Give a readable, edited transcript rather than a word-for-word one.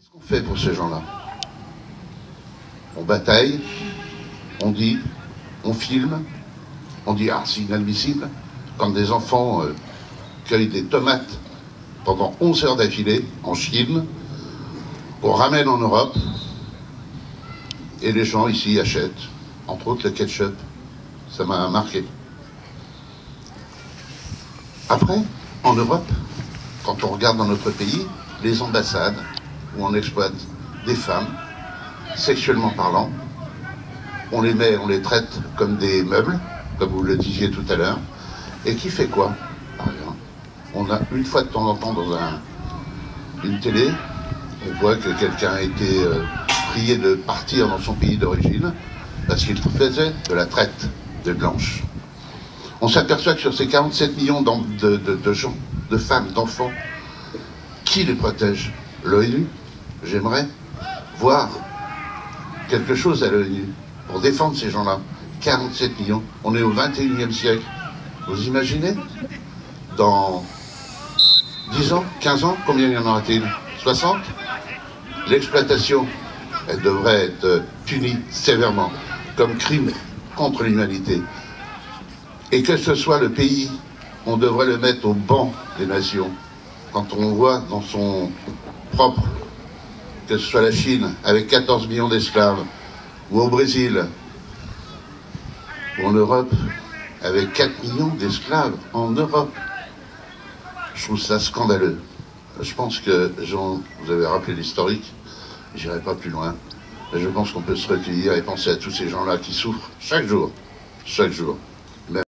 Qu'est-ce qu'on fait pour ces gens-là? On bataille, on dit, on filme, on dit « Ah, c'est inadmissible » quand des enfants cueillent des tomates pendant 11 heures d'affilée en Chine, qu'on ramène en Europe, et les gens ici achètent, entre autres le ketchup. Ça m'a marqué. Après, en Europe, quand on regarde dans notre pays, les ambassades où on exploite des femmes, sexuellement parlant, on les traite comme des meubles, comme vous le disiez tout à l'heure, et qui fait quoi? Par exemple, on a une fois de temps en temps dans une télé, on voit que quelqu'un a été prié de partir dans son pays d'origine parce qu'il faisait de la traite de blanches. On s'aperçoit que sur ces 47 millions de gens, de femmes, d'enfants, qui les protège? L'ONU. J'aimerais voir quelque chose à l'ONU pour défendre ces gens-là. 47 millions. On est au 21e siècle. Vous imaginez? Dans 10 ans, 15 ans, combien y en aura-t-il? 60? L'exploitation, elle devrait être punie sévèrement comme crime contre l'humanité. Et que ce soit le pays, on devrait le mettre au banc des nations. Quand on voit dans son propre, que ce soit la Chine, avec 14 millions d'esclaves, ou au Brésil, ou en Europe, avec 4 millions d'esclaves en Europe. Je trouve ça scandaleux. Je pense que, Jean, vous avez rappelé l'historique, j'irai pas plus loin, mais je pense qu'on peut se recueillir et penser à tous ces gens-là qui souffrent chaque jour.